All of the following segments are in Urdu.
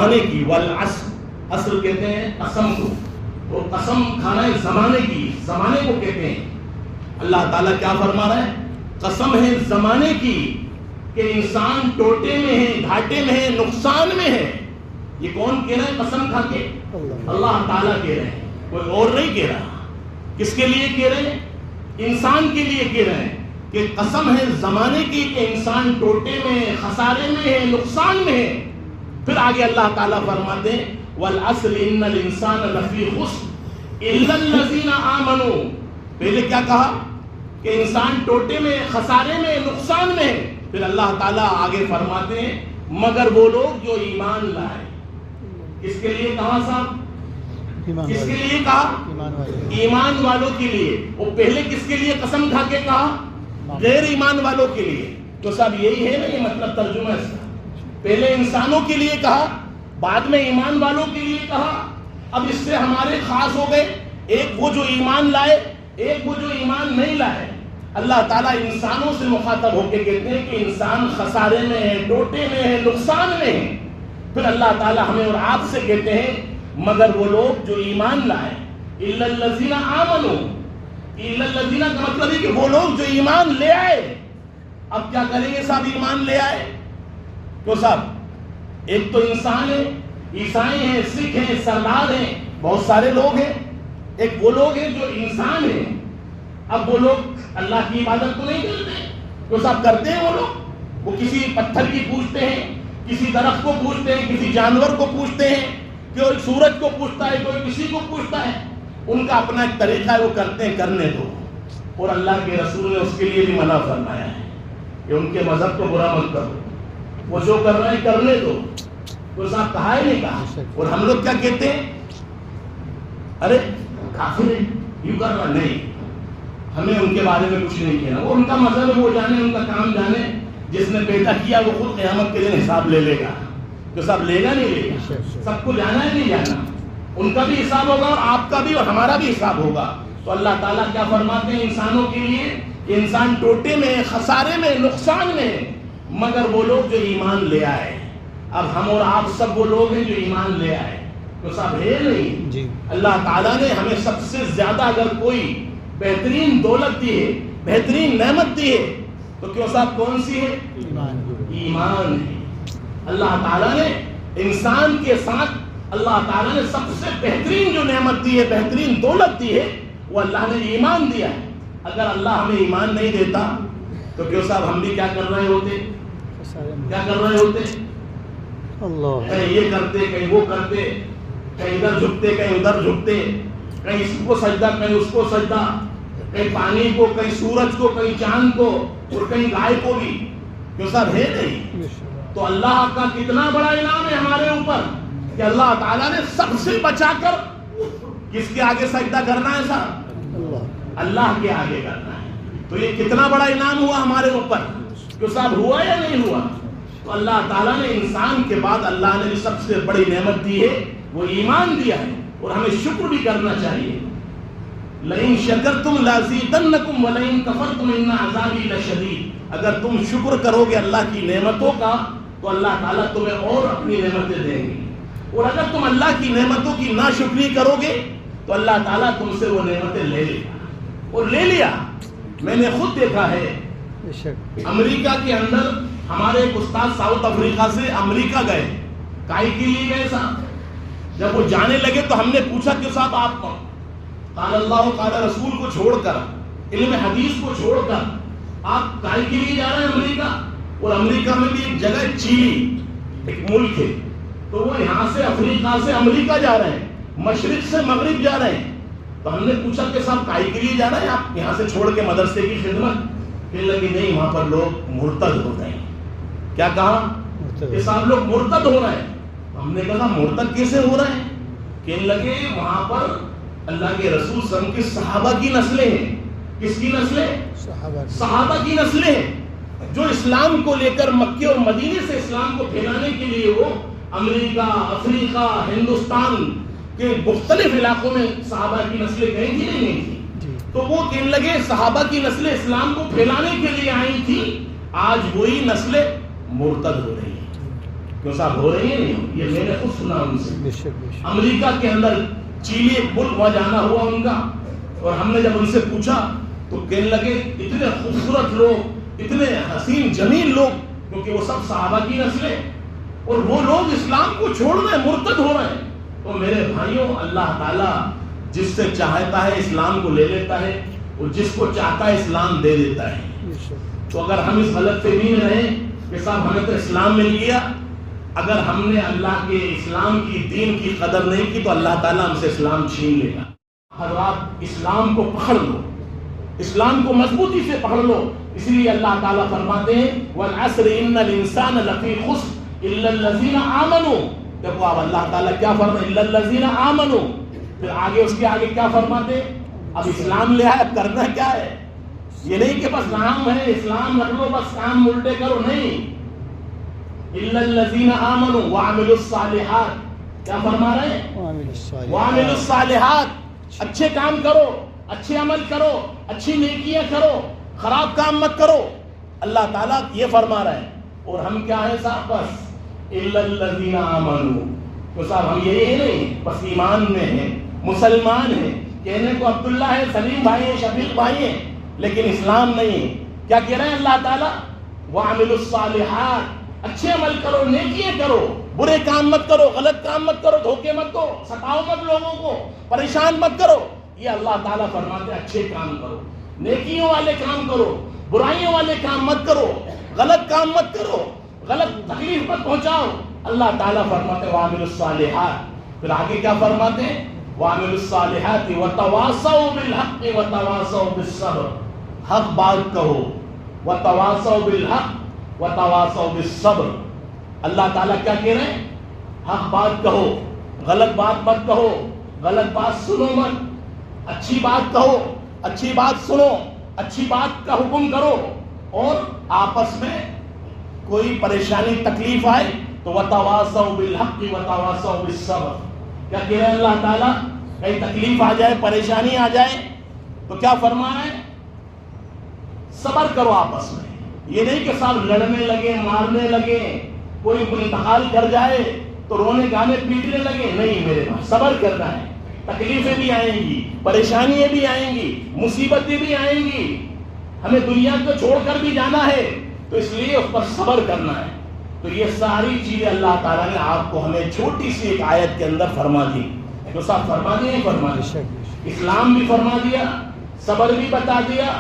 زمانے کی، والعصر، عصر کہتے ہیں قسم کو، تو قسم کھانا ہے زمانے کی، زمانے کو کہتے ہیں۔ اللہ تعالیٰ کیا فرما رہا ہے؟ قسم ہے زمانے کی کہ انسان ٹوٹے میں ہے، گھاٹے میں ہے، نقصان میں ہے۔ یہ کون کہہ رہا ہے قسم کھا کے؟ اللہ تعالیٰ کہہ رہے ہیں، کوئی اور نہیں کہہ رہا۔ کس کے لیے کہہ رہے ہیں؟ انسان کے لیے کہہ رہے ہیں کہ قسم ہے زمانے کی کہ انسان ٹوٹے میں ہے، خسارے میں ہے، نقصان میں ہے۔ پھر آگے اللہ تعالیٰ فرماتے ہیں والعصر ان الانسان لفی خسر الا الذین آمنوا۔ پہلے کیا کہا کہ انسان ٹوٹے میں، خسارے میں، نقصان میں ہے۔ پھر اللہ تعالیٰ آگے فرماتے ہیں مگر وہ لوگ جو ایمان لائے۔ کس کے لیے کہا صاحب؟ کس کے لیے کہا؟ ایمان والوں کے لیے۔ وہ پہلے کس کے لیے قسم کھا کے کہا؟ غیر ایمان والوں کے لیے۔ تو صاحب یہی ہے نا، یہ مطلب ترجمہ اس کا۔ پہلے انسانوں کے لیے کہا، بعد میں ایمان والوں کے لیے کہا۔ اب اس سے ہمارے خاص ہو گئے، ایک وہ جو ایمان لائے، ایک وہ جو ایمان نہیں لائے۔ اللہ تعالیٰ انسانوں سے مخاطب ہو کے کہتے ہیں کہ انسان خسارے میں ہے، ٹوٹے میں ہے، نقصان میں ہے۔ پھر اللہ تعالیٰ ہمیں اور آپ سے کہتے ہیں مگر وہ لوگ جو ایمان لائے، الا الذین آمنوا۔ الا الذین کا مطلب ہے کہ وہ لوگ جو ایمان لے آئے۔ اب کیا کریں گے صاحب ایمان لے آئے تو صاحب ایک تو انسان ہے، عیسائی ہیں، سکھ ہیں، سردار ہیں، بہت سارے لوگ ہیں۔ ایک وہ لوگ ہیں جو انسان ہیں۔ اب وہ لوگ اللہ کی عبادت کو نہیں کرتے، تو صاحب کرتے ہیں وہ لوگ، وہ کسی پتھر کی پوجتے ہیں، کسی درخت کو پوجتے ہیں، کسی جانور کو پوجتے ہیں، کوئی سورج کو پوجتا ہے، کوئی کسی کو پوجتا ہے۔ ان کا اپنا ایک طریقہ ہے، وہ کرتے ہیں، کرنے دو۔ اور اللہ کے رسول نے اس کے لیے بھی منع فرمایا ہے کہ ان کے مذہب کو برا مت کرو، وہ جو کر رہے ہیں کرنے دو۔ تو صاحب کہا ہی نہیں کہا۔ اور ہم لوگ کیا کہتے ہیں؟ ارے کافر ہے، یوں کر رہا نہیں، ہمیں ان کے بارے میں کچھ نہیں کہنا، وہ ان کا مذہب ہے، وہ جانے، ان کا کام جانے۔ جس نے پیدا کیا وہ خود قیامت کے دن حساب لے لے گا۔ تو سب لے گا نہیں لے گا، سب کو جانا ہے نہیں جانا، ان کا بھی حساب ہوگا اور آپ کا بھی اور ہمارا بھی حساب ہوگا۔ تو اللہ تعالیٰ کیا فرماتے ہیں انسانوں کے لیے کہ انسان ٹوٹے میں، خسارے میں، نقصان میں، مگر وہ لوگ جو ایمان لے آئے۔ اب ہم اور آپ سب وہ لوگ ہیں جو ایمان لے آئے، تو سب ہے نہیں جی۔ اللہ تعالیٰ نے ہمیں سب سے زیادہ اگر کوئی بہترین دولت دی ہے، بہترین نعمت دی ہے، تو کیوں صاحب کون سی ہے؟ ایمان ہے۔ اللہ تعالیٰ نے انسان کے ساتھ، اللہ تعالیٰ نے سب سے بہترین جو نعمت دی ہے، بہترین دولت دی ہے، وہ اللہ نے ایمان دیا ہے۔ اگر اللہ ہمیں ایمان نہیں دیتا تو کیوں صاحب ہم بھی کیا کر رہے ہوتے؟ کیا کر رہے ہوتے؟ کہیں یہ کرتے، کہیں وہ کرتے، کہیں ادھر جھکتے، کہیں ادھر جھکتے، کہیں اس کو سجدہ، کہیں اس کو سجدہ، کہیں پانی کو، کہیں سورج کو، کہیں چاند کو، اور کہیں گائے کو بھی۔ کیوں صاحب ہے نہیں؟ تو اللہ کا کتنا بڑا انعام ہے ہمارے اوپر کہ اللہ تعالیٰ نے سب سے بچا کر کس کے آگے سجدہ کرنا ہے صاحب؟ اللہ کے آگے کرنا ہے۔ تو یہ کتنا بڑا انعام ہوا ہمارے اوپر، کہ صاحب ہوا یا نہیں ہوا؟ تو اللہ تعالیٰ نے انسان کے بعد اللہ نے سب سے بڑی نعمت دی ہے، وہ ایمان دیا ہے، اور ہمیں شکر بھی کرنا چاہیے۔ لئن شکرتم لازیدنکم ولئن کفرتم ان عذابی لشدید۔ اگر تم شکر کرو گے اللہ کی نعمتوں کا تو اللہ تعالیٰ تمہیں اور اپنی نعمتیں دیں گے، اور اگر تم اللہ کی نعمتوں کی ناشکری کرو گے تو اللہ تعالیٰ تم سے وہ نعمتیں لے لے گا۔ اور لے لیا، میں نے خود دیکھا ہے۔ امریکہ کے اندر ہمارے ایک استاد ساؤتھ افریقہ سے امریکہ گئے، کائی کے لیے گئے صاحب۔ جب وہ جانے لگے تو ہم نے پوچھا کہ صاحب آپ کون؟ قال اللہ قال رسول کو چھوڑ کر، علم حدیث کو چھوڑ کر آپ کائی کے لیے جا رہے ہیں امریکہ؟ اور امریکہ میں بھی ایک جگہ چیلی، ایک ملک ہے، تو وہ یہاں سے افریقہ سے امریکہ جا رہے ہیں، مشرق سے مغرب جا رہے ہیں۔ تو ہم نے پوچھا کہ صاحب کائی کے لیے جا رہے ہیں آپ یہاں سے چھوڑ کے مدرسے کی خدمت؟ کہنے لگے نہیں، وہاں پر لوگ مرتد ہو رہے ہیں۔ کیا کہا؟ کہ صاحب لوگ مرتد ہو رہے ہیں۔ ہم نے کہا مرتد کیسے ہو رہے ہیں؟ کہنے لگے وہاں پر اللہ کے رسول صلی اللہ علیہ وسلم کی صحابہ کی نسلیں ہیں۔ کس کی نسلیں؟ صحابہ کی نسلیں ہیں، جو اسلام کو لے کر مکے اور مدینے سے اسلام کو پھیلانے کے لیے وہ امریکہ، افریقہ، ہندوستان کے مختلف علاقوں میں صحابہ کی نسلیں گئی تھی نہیں گئی تھی؟ تو وہ کہنے لگے صحابہ کی نسلیں اسلام کو پھیلانے کے لیے آئی تھی، آج وہی نسلیں مرتد ہو رہی ہیں۔ کیوں صاحب ہو رہی ہے نہیں؟ یہ میں نے خود سنا ان سے. بے شک. امریکہ کے اندر چیلی ایک ملک وہاں جانا ہوا ان کا, اور ہم نے جب ان سے پوچھا تو کہنے لگے اتنے خوبصورت لوگ, اتنے حسین جمیل لوگ, کیونکہ وہ سب صحابہ کی نسلیں, اور وہ لوگ اسلام کو چھوڑ رہے ہیں, مرتد ہو رہے ہیں. تو میرے بھائیوں, اللہ تعالیٰ جس سے چاہتا ہے اسلام کو لے لیتا ہے, اور جس کو چاہتا ہے اسلام دے دیتا ہے. تو اگر ہم اس غلط فہمی میں رہیں کہ صاحب ہمیں تو اسلام مل گیا, اگر ہم نے اللہ کے اسلام کی دین کی قدر نہیں کی تو اللہ تعالیٰ ہم سے اسلام چھین لے گا. حضرات, اسلام کو پکڑ لو, اسلام کو مضبوطی سے پکڑ لو. اس لیے اللہ تعالیٰ فرماتے ہیں وَالْعَصْرِ إِنَّ الْإِنسَانَ لَفِي خُسْرٍ إِلَّا الَّذِينَ آمَنُوا. دیکھو اب اللہ تعالیٰ کیا فرمائے, إِلَّا الَّذِينَ آمَنُوا. پھر آگے اس کے آگے کیا فرماتے, اب اسلام لے آئے, اب کرنا کیا ہے. یہ نہیں کہ بس نام ہے, اسلام رکھ لو بس کام الٹے کرو, نہیں. إِلَّا الَّذِينَ آمَنُوا وَعَمِلُوا الصَّالِحَاتِ. کیا فرما رہے ہیں, وَعَمِلُوا الصَّالِحَاتِ. اچھے کام کرو, اچھے عمل کرو, اچھی نیکیاں کرو, خراب کام مت کرو. اللہ تعالیٰ یہ فرما رہا ہے. اور ہم کیا ہیں صاحب, بس إِلَّا الَّذِينَ آمَنُوا. تو صاحب ہم یہ نہیں بس ایمان میں ہیں, مسلمان ہیں, کہنے کو عبداللہ ہے, سلیم بھائی ہیں, شفیق بھائی ہیں, لیکن اسلام نہیں. کیا کہہ رہے ہیں اللہ تعالیٰ, وَعَمِلُوا الصَّالِحَاتِ. اچھے عمل کرو, نیکیاں کرو, برے کام مت کرو, غلط کام مت کرو, دھوکے مت دو, ستاؤ مت لوگوں کو, پریشان مت کرو. یہ اللہ تعالیٰ فرماتے ہیں اچھے کام کرو, نیکیوں والے کام کرو, برائیوں والے کام مت کرو, غلط کام مت کرو, غلط تکلیف مت پہنچاؤ. اللہ تعالیٰ فرماتے ہیں وَعَمِلُوا الصَّالِحَاتِ. پھر آگے کیا فرماتے ہیں, وَعَمِلُوا الصَّالِحَاتِ وَتَوَاصَوْا بِالْحَقِّ وَتَوَاصَوْا بِالصَّبْرِ. حق بات کہو, وَتَوَاصَوْا بِالْحَقِّ وَتَوَاصَوْا بِالصَّبْرِ. اللہ تعالیٰ کیا کہہ رہے ہیں, حق بات کہو, غلط بات مت کہو, غلط بات سنو مت, اچھی بات کہو, اچھی بات سنو, اچھی بات کا حکم کرو, اور آپس میں کوئی پریشانی تکلیف آئے تو وَتَوَاصَوْا بِالْحَقِّ وَتَوَاصَوْا بِالصَّبْرِ. کیا کہہ رہے ہیں اللہ تعالیٰ, کہیں تکلیف آ جائے, پریشانی آ جائے تو کیا فرما رہے ہیں, صبر کرو آپس میں. یہ نہیں کہ صاحب لڑنے لگے, مارنے لگے, کوئی انتقال کر جائے تو رونے گانے پیٹنے لگے, نہیں میرے پاس, صبر کرنا ہے. تکلیفیں بھی آئیں گی, پریشانیاں بھی آئیں گی, مصیبتیں بھی آئیں گی, ہمیں دنیا کو چھوڑ کر بھی جانا ہے, تو اس لیے اس پر صبر کرنا ہے. تو یہ ساری چیزیں اللہ تعالیٰ نے آپ کو ہمیں چھوٹی سی ایک آیت کے اندر فرما دی. تو صاحب فرما دیا, نہیں فرما دیا, اسلام بھی فرما دیا, صبر بھی بتا دیا,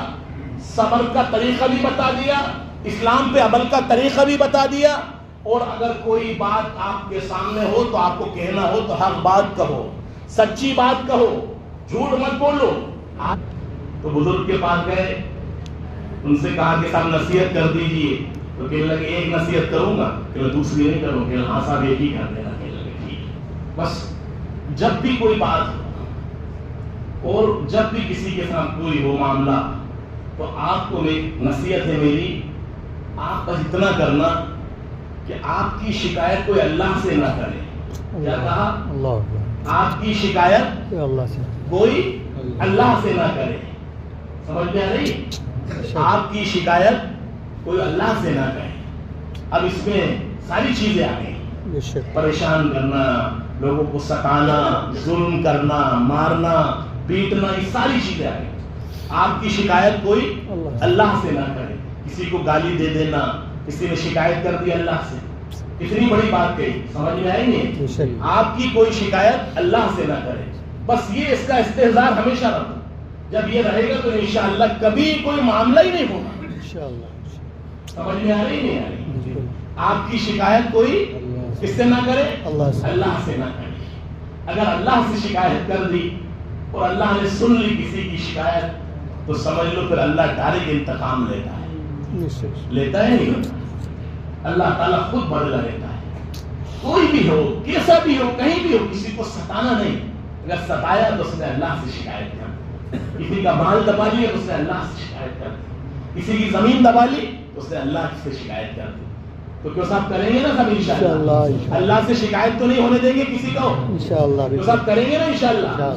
صبر کا طریقہ بھی بتا دیا, اسلام پہ عمل کا طریقہ بھی بتا دیا. اور اگر کوئی بات آپ کے سامنے ہو تو آپ کو کہنا ہو تو حق بات کہو, سچی بات کہو, جھوٹ مت بولو. تو بزرگ کے پاس گئے, ان سے کہا کہ صاحب نصیحت کر دیجئے. تو کہنے لگے ایک نصیحت کروں گا, کہ دوسری نہیں کروں. کہ ہاں صاحب ایک ہی کر دینا. کہنے لگے ٹھیک ہے. بس جب بھی کوئی بات ہو اور جب بھی کسی کے ساتھ کوئی ہو معاملہ, تو آپ کو نصیحت ہے میری, آپ بس اتنا کرنا کہ آپ کی شکایت کوئی اللہ سے نہ کرے. کیا کہا, آپ کی شکایت کوئی اللہ سے نہ کرے. سمجھ میں آ رہی, آپ کی شکایت کوئی اللہ سے نہ کرے. اب اس میں ساری چیزیں آ گئی, پریشان کرنا, لوگوں کو ستانا, ظلم کرنا, مارنا, پیٹنا, یہ ساری چیزیں آ گئی. آپ کی شکایت کوئی اللہ سے نہ کرے. کسی کو گالی دے دینا, کسی نے شکایت کر دی اللہ سے, کتنی بڑی بات کہی, سمجھ میں آئی نہیں. آپ کی کوئی شکایت اللہ سے نہ کرے. بس یہ اس کا استحضار ہمیشہ رکھو. جب یہ رہے گا تو انشاءاللہ کبھی کوئی معاملہ ہی نہیں ہوگا. سمجھ میں آ رہی نہیں آ رہی. آپ کی شکایت کوئی کس سے نہ کرے, اللہ سے نہ کرے. اگر اللہ سے شکایت کر دی اور اللہ نے سن لی کسی کی شکایت, تو سمجھ لو پھر اللہ ڈائریکٹ انتقام لیتا ہے. لیتا ہے نہیں, اللہ تعالیٰ خود بدلہ لیتا ہے. کوئی بھی ہو, کیسا بھی ہو, کہیں بھی ہو, کسی کو ستانا نہیں. اگر ستایا تو اس نے اللہ سے شکایت کر, کسی کا مال دبا لیا تو اس نے اللہ سے شکایت کر, کسی کی زمین دبا لی تو اس نے اللہ سے شکایت کر دی. تو کیوں صاحب کریں گے نا سب انشاءاللہ. اللہ سے شکایت تو نہیں ہونے دیں گے کسی کو, تو صاحب کریں گے نا انشاءاللہ.